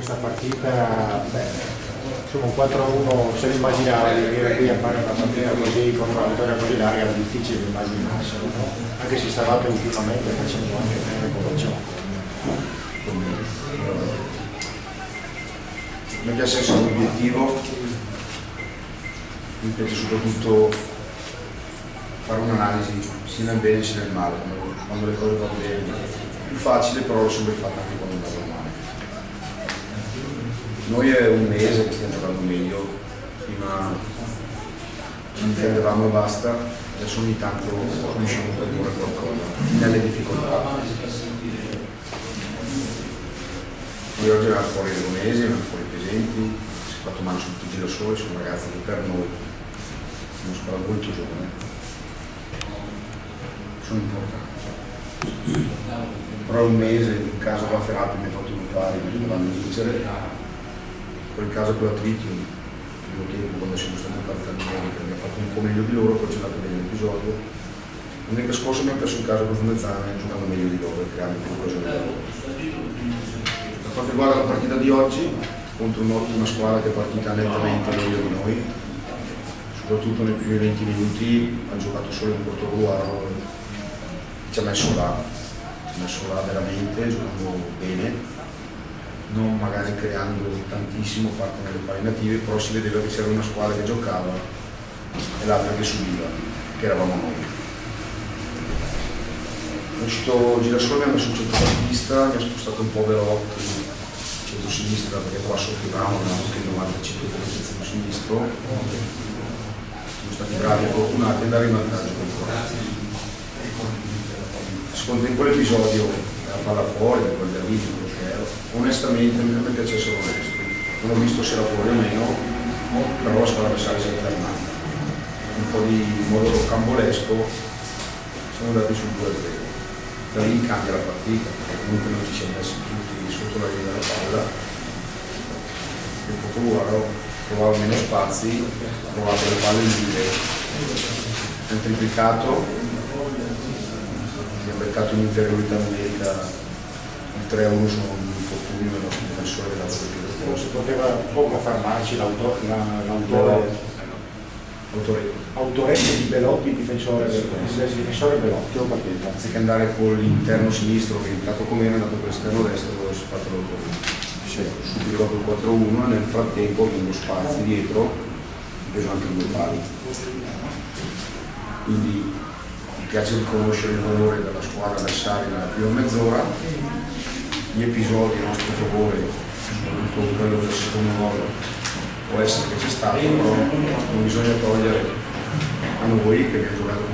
questa partita, insomma un 4-1 se lo immaginava di venire qui a fare una partita così con una vittoria così larga, era difficile immaginarselo, no? Anche se stavate ultimamente facendo anche bene con il gioco. Mi piace essere un obiettivo, mi piace soprattutto fare un'analisi sia nel bene sia nel male, quando le cose vanno bene. Più facile, però l'ho sempre fatta anche quando andava male. Noi è un mese che stiamo giocando meglio, prima ci difendevamo e basta, adesso ogni tanto riusciamo a produrre qualcosa, nelle difficoltà. Noi oggi eravamo fuori Veronesi, eravamo fuori Pesenti, si è fatto male su tutti i Girasoli, sono ragazzi che per noi sono una squadra molto giovane, sono importanti. Però un mese, in caso va Ferrati mi ha fatto un pari, che dovevamo vincere, quel caso con la Tritium, il primo tempo quando siamo stati partiti che abbiamo fatto un po' meglio di loro, poi c'è andato bene l'episodio. L'unica scorsa abbiamo perso un caso con Fumezzana, giocando meglio di loro e creando più occasioni da loro. Per quanto riguarda la partita di oggi, contro un'ottima squadra che è partita nettamente meglio di noi, soprattutto nei primi 20 minuti ha giocato solo in Portoruolo, ci ha messo là veramente, giocando bene, non magari creando tantissimo parte nelle pari native, però si vedeva che c'era una squadra che giocava e l'altra che subiva, che eravamo noi. È uscito Girasole, mi ha messo un centrocampista, mi ha spostato un po' Velotti centro-sinistra perché qua soffrivamo, avevamo anche il 95% come terzino-sinistro. Siamo stati bravi e fortunati ad andare in vantaggio con il secondo in quell'episodio la palla fuori, quel del ritmo, onestamente a me piace essere onesto, non ho visto se era fuori o meno, però la squadra avversaria si è fermata. Un po' di modo rocambolesco siamo andati sul 2-0. Da lì cambia la partita, perché comunque non ci siamo messi tutti sotto la linea della palla. Il Portoruolo trovava meno spazi, ha trovato le palle in dire, è triplicato. Abbiamo beccato un'inferiorità numerica, il 3-1 sono un infortunio del nostro difensore che ha dato più del posto. Poteva poco farmarci l'autoretto di Belotti, il difensore Belotti, ho capito. Anziché andare con l'interno sinistro che è entrato come è andato per l'esterno destro dove si è fatto l'autoretto. Subito dopo il 4-1 nel frattempo con lo spazio dietro, ho preso anche due pali. Quindi mi piace riconoscere il valore della squadra avversaria nella prima mezz'ora, gli episodi a nostro favore, soprattutto quello del secondo gol, può essere che c'è stato, però non bisogna togliere a noi che abbiamo giocato con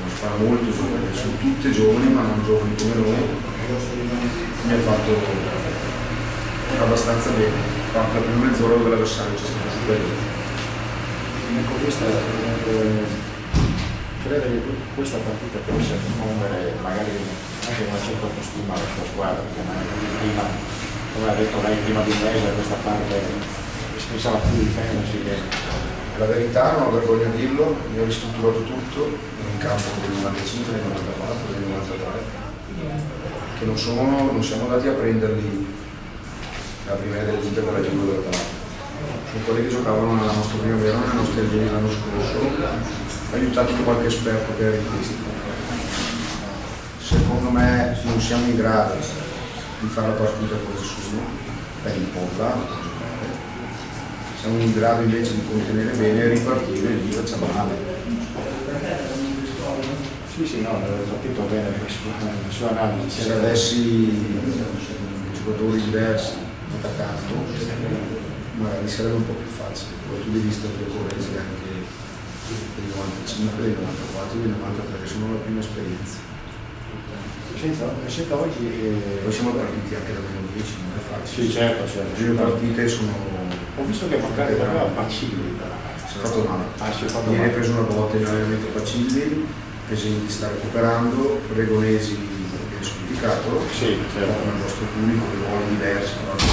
una squadra molto giovane, sono tutte giovani ma non giovani come noi, mi ha fatto abbastanza bene, la prima mezz'ora dove l'avversario c'è stato superiore. Credo che questa partita possa diffondere magari anche una certa autostima alla sua squadra, perché magari prima, come ha detto lei, prima di un mese da questa parte si pensava più difendersi. La verità, non ho vergogna a dirlo, io ho ristrutturato tutto in campo del 95, del 94, del 93, che non siamo andati a prenderli la prima dell'Inter della Juve della Palazzo. Sono quelli che giocavano nella nostra primavera, nelle nostre linee l'anno scorso, aiutati da qualche esperto che era in testa. Secondo me non siamo in grado di fare la partita con nessuno, per imporla, siamo in grado invece di contenere bene e ripartire e lì facciamo male. Sì, no, ho capito bene la sua analisi. Se avessi giocatori diversi attaccato, magari sarebbe un po' più facile, dal punto di vista delle corresi anche dei 95, dei 94, dei 93 che sono la prima esperienza. Senta oggi poi siamo partiti anche da meno 10, non è facile. Sì, certo. Le prime partite sono. Ho visto che magari aveva Pacilli. Si è fatto male. Ieri ha preso una botta in allenamento Pacilli, Pesenti sta recuperando, Regonesi viene squalificato, sì, certo. Nel nostro pubblico, con ruoli diversi, però il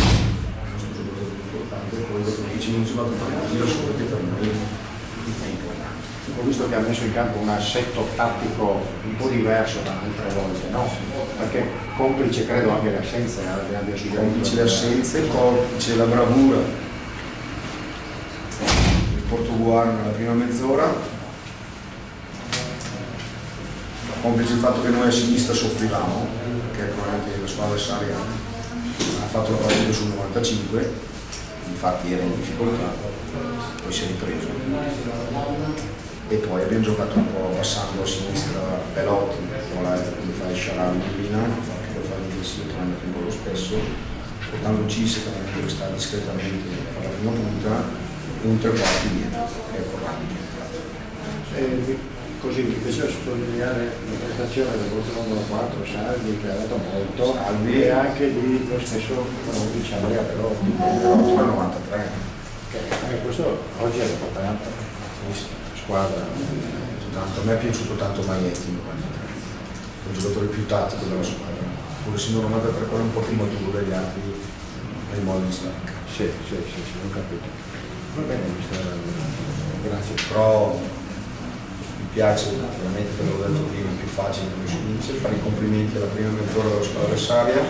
nostro giocatore più importante, poi dopo 10 minuti va a fare un giro solo che per noi è importante. ho visto che ha messo in campo un assetto tattico un po' diverso da altre volte, no? Perché complice credo anche le assenze, abbia suggerito. Complice le assenze, complice la bravura del Portoguaro nella prima mezz'ora, complice il fatto che noi a sinistra soffrivamo, che probabilmente la squadra avversaria ha fatto la partita sul 95, infatti era in difficoltà, poi si è ripreso. E poi abbiamo giocato un po' passando a sinistra Belotti, con l'altro quindi fa il Sciarano di Milano, che lo fa l'investito, che è andato in gol spesso, portando Cisse che sta discretamente a fare la prima punta e un tre quarti dietro, che è corretto. Così mi piaceva sottolineare la prestazione del vostro numero 4, Salvi, che ha dato molto, Salvi, e anche di lo stesso Bonovic, Andrea Belotti, Belotti al 93. che anche questo oggi è importante, squadra. Tanto, a me è piaciuto tanto Maietti, è un giocatore più tattico della squadra, pur essendo 93 quello un po' più maturo degli altri nei modi di stacca. Sì, ho capito. Va bene, grazie. Però mi piace, veramente te l'ho detto prima, è più facile come si dice, fare i complimenti alla prima mezz'ora della squadra avversaria,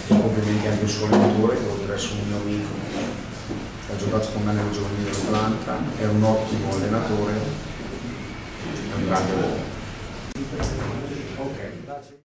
i complimenti anche al suo allenatore, che deve essere un mio amico, ha giocato con me nel giovanile dell'Atlanta, è un ottimo allenatore, è un grande uomo. Ok, grazie.